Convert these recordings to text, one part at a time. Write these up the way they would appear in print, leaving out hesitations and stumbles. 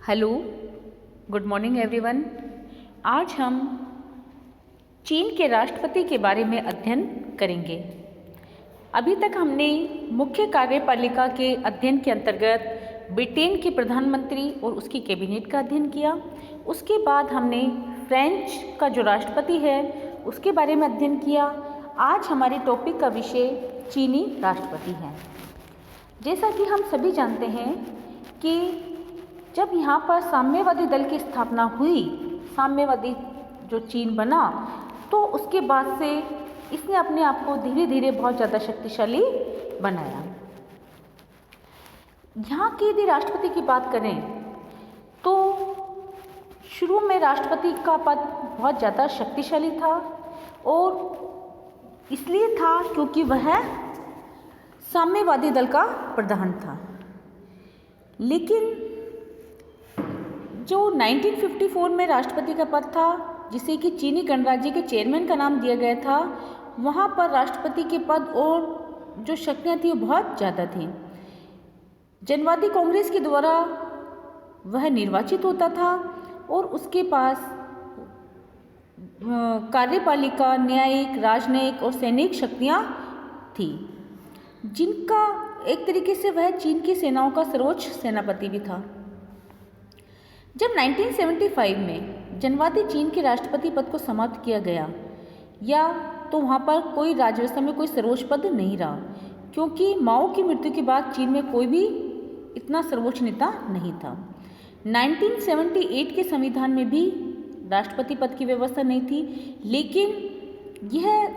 Hello, good morning everyone. आज हम चीन के राष्ट्रपति के बारे में अध्ययन करेंगे। अभी तक हमने मुख्य कार्यपालिका के अध्ययन के अंतर्गत ब्रिटेन के प्रधानमंत्री और उसकी कैबिनेट का अध्ययन किया। उसके बाद हमने फ्रेंच का जो राष्ट्रपति है उसके बारे में अध्ययन किया। आज हमारे टॉपिक का विषय चीनी राष्ट्रपति है। जैसा कि हम सभी जानते हैं कि जब यहाँ पर साम्यवादी दल की स्थापना हुई, साम्यवादी जो चीन बना, तो उसके बाद से इसने अपने आप को धीरे धीरे बहुत ज़्यादा शक्तिशाली बनाया। यहाँ के यदि राष्ट्रपति की बात करें तो शुरू में राष्ट्रपति का पद बहुत ज़्यादा शक्तिशाली था और इसलिए था क्योंकि वह साम्यवादी दल का प्रधान था। लेकिन जो 1954 में राष्ट्रपति का पद था, जिसे कि चीनी गणराज्य के चेयरमैन का नाम दिया गया था, वहाँ पर राष्ट्रपति के पद और जो शक्तियाँ थी वो बहुत ज़्यादा थी। जनवादी कांग्रेस के द्वारा वह निर्वाचित होता था और उसके पास कार्यपालिका, न्यायिक, राजनयिक और सैनिक शक्तियाँ थी, जिनका एक तरीके से वह चीन की सेनाओं का सर्वोच्च सेनापति भी था। जब 1975 में जनवादी चीन के राष्ट्रपति पद को समाप्त किया गया, या तो वहाँ पर कोई राजव्यवस्था में कोई सर्वोच्च पद नहीं रहा, क्योंकि माओ की मृत्यु के बाद चीन में कोई भी इतना सर्वोच्च नेता नहीं था। 1978 के संविधान में भी राष्ट्रपति पद की व्यवस्था नहीं थी, लेकिन यह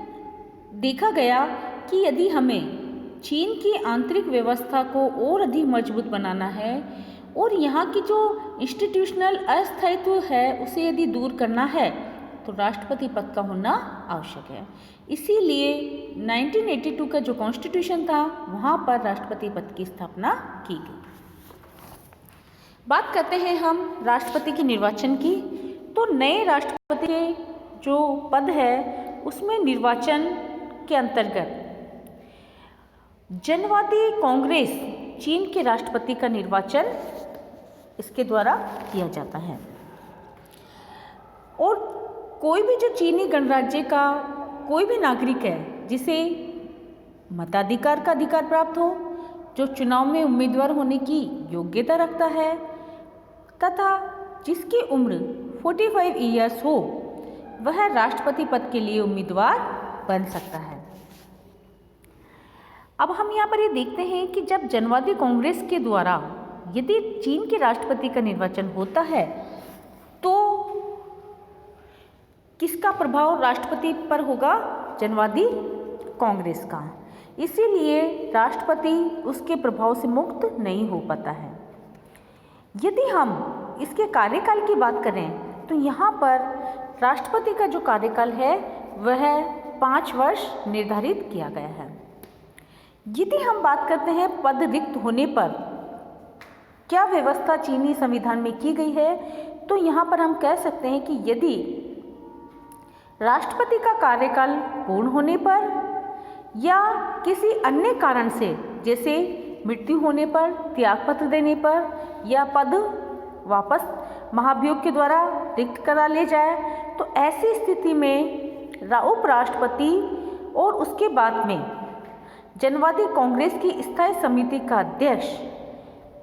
देखा गया कि यदि हमें चीन की आंतरिक व्यवस्था को और अधिक मजबूत बनाना है और यहाँ की जो इंस्टीट्यूशनल अस्थायित्व है उसे यदि दूर करना है तो राष्ट्रपति पद का होना आवश्यक है। इसीलिए 1982 का जो कॉन्स्टिट्यूशन था वहाँ पर राष्ट्रपति पद की स्थापना की गई। बात करते हैं हम राष्ट्रपति के निर्वाचन की। तो नए राष्ट्रपति के जो पद है उसमें निर्वाचन के अंतर्गत जनवादी कांग्रेस चीन के राष्ट्रपति का निर्वाचन इसके द्वारा किया जाता है और कोई भी जो चीनी गणराज्य का कोई भी नागरिक है जिसे मताधिकार का अधिकार प्राप्त हो, जो चुनाव में उम्मीदवार होने की योग्यता रखता है तथा जिसकी उम्र 45 ईयर्स हो, वह राष्ट्रपति पद के लिए उम्मीदवार बन सकता है। अब हम यहाँ पर ये देखते हैं कि जब जनवादी कांग्रेस के द्वारा यदि चीन के राष्ट्रपति का निर्वाचन होता है तो किसका प्रभाव राष्ट्रपति पर होगा? जनवादी कांग्रेस का। इसीलिए राष्ट्रपति उसके प्रभाव से मुक्त नहीं हो पाता है। यदि हम इसके कार्यकाल की बात करें तो यहाँ पर राष्ट्रपति का जो कार्यकाल है वह 5 वर्ष निर्धारित किया गया है। यदि हम बात करते हैं पद रिक्त होने पर क्या व्यवस्था चीनी संविधान में की गई है, तो यहाँ पर हम कह सकते हैं कि यदि राष्ट्रपति का कार्यकाल पूर्ण होने पर या किसी अन्य कारण से, जैसे मृत्यु होने पर, त्यागपत्र देने पर या पद वापस महाभियोग के द्वारा रिक्त करा ले जाए, तो ऐसी स्थिति में उपराष्ट्रपति और उसके बाद में जनवादी कांग्रेस की स्थायी समिति का अध्यक्ष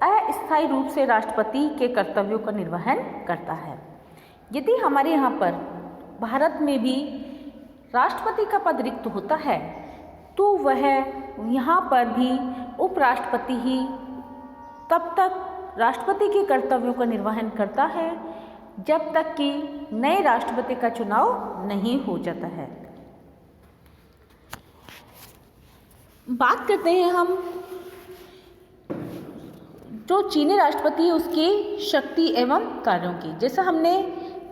अस्थायी रूप से राष्ट्रपति के कर्तव्यों का निर्वहन करता है। यदि हमारे यहाँ पर भारत में भी राष्ट्रपति का पद रिक्त होता है तो वह यहाँ पर भी उपराष्ट्रपति ही तब तक राष्ट्रपति के कर्तव्यों का निर्वहन करता है जब तक कि नए राष्ट्रपति का चुनाव नहीं हो जाता है। बात करते हैं हम जो चीनी राष्ट्रपति है उसकी शक्ति एवं कार्यों की। जैसा हमने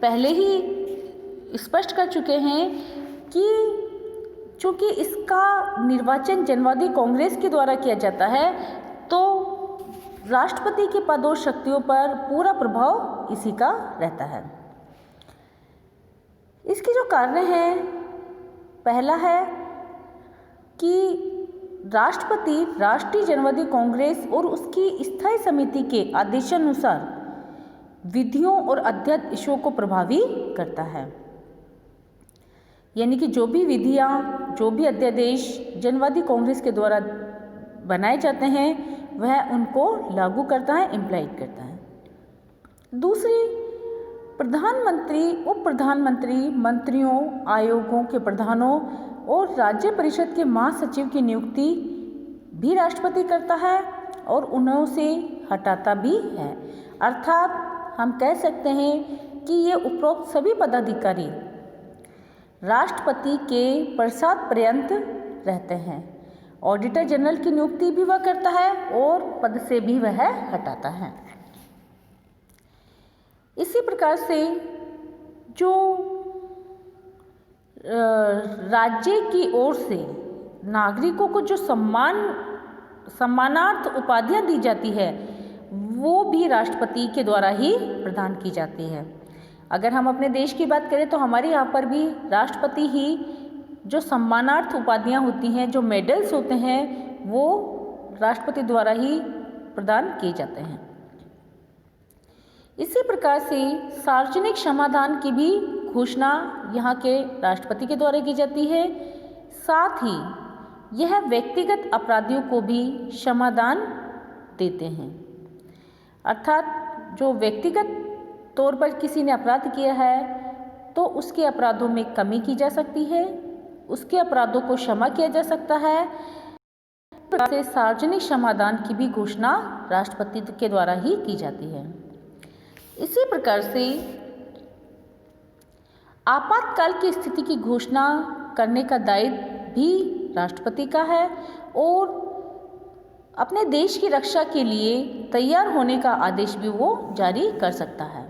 पहले ही स्पष्ट कर चुके हैं कि चूँकि इसका निर्वाचन जनवादी कांग्रेस के द्वारा किया जाता है तो राष्ट्रपति के पद और शक्तियों पर पूरा प्रभाव इसी का रहता है। इसके जो कारण हैं, पहला है कि राष्ट्रपति राष्ट्रीय जनवादी कांग्रेस और उसकी स्थायी समिति के आदेशानुसार विधियों और अध्यादेशों को प्रभावी करता है। यानी कि जो भी विधियाँ, जो भी अध्यादेश जनवादी कांग्रेस के द्वारा बनाए जाते हैं वह उनको लागू करता है, इम्प्लाइड करता है। दूसरी, प्रधानमंत्री, उप प्रधानमंत्री, मंत्रियों, आयोगों के प्रधानों और राज्य परिषद के महासचिव की नियुक्ति भी राष्ट्रपति करता है और उन्हें से हटाता भी है। अर्थात हम कह सकते हैं कि ये उपरोक्त सभी पदाधिकारी राष्ट्रपति के प्रसाद पर्यंत रहते हैं। ऑडिटर जनरल की नियुक्ति भी वह करता है और पद से भी वह हटाता है। इसी प्रकार से जो राज्य की ओर से नागरिकों को जो सम्मानार्थ उपाधियां दी जाती है वो भी राष्ट्रपति के द्वारा ही प्रदान की जाती है। अगर हम अपने देश की बात करें तो हमारे यहाँ पर भी राष्ट्रपति ही जो सम्मानार्थ उपाधियां होती हैं, जो मेडल्स होते हैं, वो राष्ट्रपति द्वारा ही प्रदान किए जाते हैं। इसी प्रकार से सार्वजनिक क्षमादान की भी घोषणा यहाँ के राष्ट्रपति के द्वारा की जाती है। साथ ही यह व्यक्तिगत अपराधियों को भी क्षमादान देते हैं। अर्थात जो व्यक्तिगत तौर पर किसी ने अपराध किया है तो उसके अपराधों में कमी की जा सकती है, उसके अपराधों को क्षमा किया जा सकता है। से सार्वजनिक क्षमादान की भी घोषणा राष्ट्रपति के द्वारा ही की जाती है। इसी प्रकार से आपातकाल की स्थिति की घोषणा करने का दायित्व भी राष्ट्रपति का है और अपने देश की रक्षा के लिए तैयार होने का आदेश भी वो जारी कर सकता है।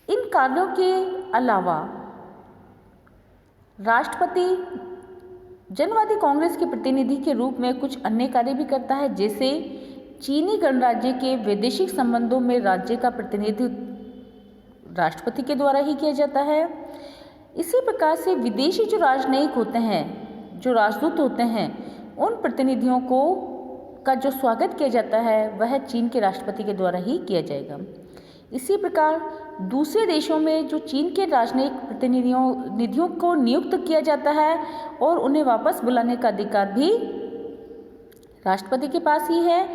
इन कार्यों के अलावा राष्ट्रपति जनवादी कांग्रेस के प्रतिनिधि के रूप में कुछ अन्य कार्य भी करता है, जैसे चीनी गणराज्य के वैदेशिक संबंधों में राज्य का प्रतिनिधित्व राष्ट्रपति के द्वारा ही किया जाता है। इसी प्रकार से विदेशी जो राजनयिक होते हैं, जो राजदूत होते हैं, उन प्रतिनिधियों का जो स्वागत किया जाता है वह चीन के राष्ट्रपति के द्वारा ही किया जाएगा। इसी प्रकार दूसरे देशों में जो चीन के राजनयिक प्रतिनिधियों को नियुक्त किया जाता है और उन्हें वापस बुलाने का अधिकार भी राष्ट्रपति के पास ही है।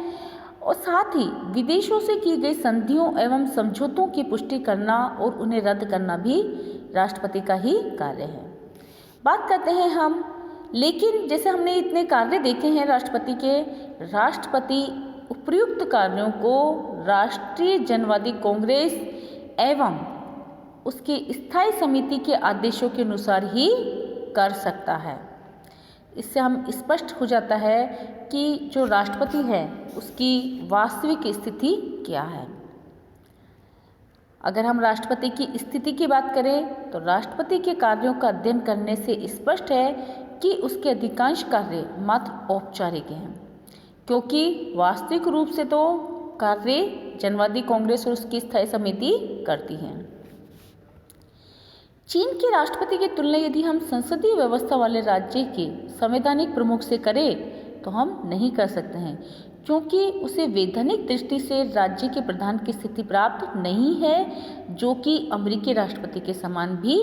और साथ ही विदेशों से की गई संधियों एवं समझौतों की पुष्टि करना और उन्हें रद्द करना भी राष्ट्रपति का ही कार्य है। बात करते हैं हम, लेकिन जैसे हमने इतने कार्य देखे हैं राष्ट्रपति के, राष्ट्रपति उपयुक्त कार्यों को राष्ट्रीय जनवादी कांग्रेस एवं उसकी स्थायी समिति के आदेशों के अनुसार ही कर सकता है। इससे हम स्पष्ट हो जाता है कि जो राष्ट्रपति है उसकी वास्तविक स्थिति क्या है। अगर हम राष्ट्रपति की स्थिति की बात करें तो राष्ट्रपति के कार्यों का अध्ययन करने से स्पष्ट है कि उसके अधिकांश कार्य मात्र औपचारिक हैं, क्योंकि वास्तविक रूप से तो कार्य जनवादी कांग्रेस और उसकी स्थायी समिति करती है। चीन के राष्ट्रपति की तुलना यदि हम संसदीय व्यवस्था वाले राज्य के संवैधानिक प्रमुख से करें तो हम नहीं कर सकते हैं, क्योंकि उसे वैधानिक दृष्टि से राज्य के प्रधान की स्थिति प्राप्त नहीं है, जो कि अमेरिकी राष्ट्रपति के समान भी,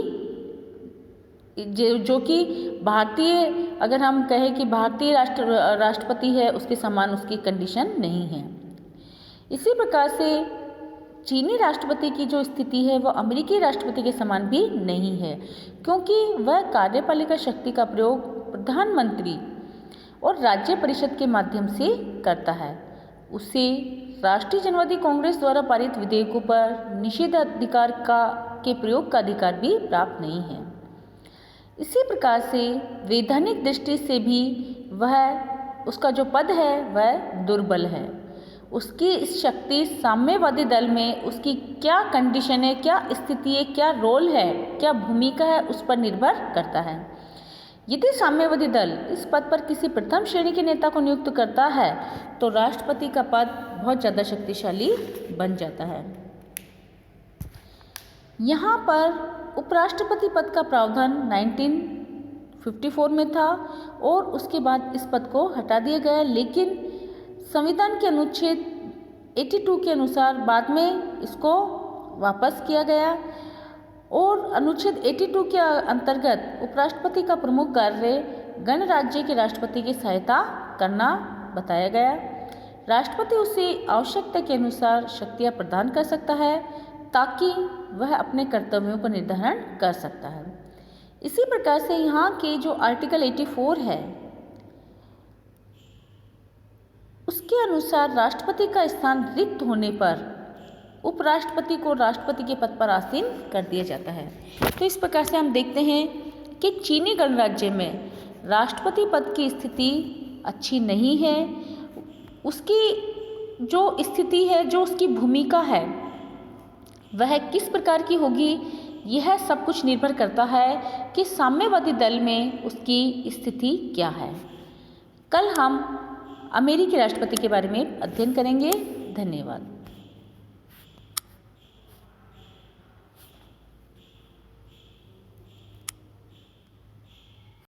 जो कि भारतीय, अगर हम कहें कि भारतीय राष्ट्रपति है उसके समान उसकी कंडीशन नहीं है। इसी प्रकार से चीनी राष्ट्रपति की जो स्थिति है वह अमेरिकी राष्ट्रपति के समान भी नहीं है, क्योंकि वह कार्यपालिका शक्ति का प्रयोग प्रधानमंत्री और राज्य परिषद के माध्यम से करता है। उसे राष्ट्रीय जनवादी कांग्रेस द्वारा पारित विधेयकों पर निषेधाधिकार के प्रयोग का अधिकार भी प्राप्त नहीं है। इसी प्रकार से वैधानिक दृष्टि से भी उसका जो पद है वह दुर्बल है। उसकी इस शक्ति साम्यवादी दल में उसकी क्या कंडीशन है, क्या स्थिति है, क्या रोल है, क्या भूमिका है, उस पर निर्भर करता है। यदि साम्यवादी दल इस पद पर किसी प्रथम श्रेणी के नेता को नियुक्त करता है तो राष्ट्रपति का पद बहुत ज़्यादा शक्तिशाली बन जाता है। यहाँ पर उपराष्ट्रपति पद का प्रावधान 1954 में था और उसके बाद इस पद को हटा दिया गया, लेकिन संविधान के अनुच्छेद 82 के अनुसार बाद में इसको वापस किया गया और अनुच्छेद 82 के अंतर्गत उपराष्ट्रपति का प्रमुख कार्य गणराज्य के राष्ट्रपति की सहायता करना बताया गया। राष्ट्रपति उसे आवश्यकता के अनुसार शक्तियाँ प्रदान कर सकता है ताकि वह अपने कर्तव्यों का निर्धारण कर सकता है। इसी प्रकार से यहाँ के जो आर्टिकल 84 है उसके अनुसार राष्ट्रपति का स्थान रिक्त होने पर उपराष्ट्रपति को राष्ट्रपति के पद पर आसीन कर दिया जाता है। तो इस प्रकार से हम देखते हैं कि चीनी गणराज्य में राष्ट्रपति पद की स्थिति अच्छी नहीं है। उसकी जो स्थिति है, जो उसकी भूमिका है, वह किस प्रकार की होगी, यह सब कुछ निर्भर करता है कि साम्यवादी दल में उसकी स्थिति क्या है। कल हम अमेरिकी राष्ट्रपति के बारे में अध्ययन करेंगे। धन्यवाद।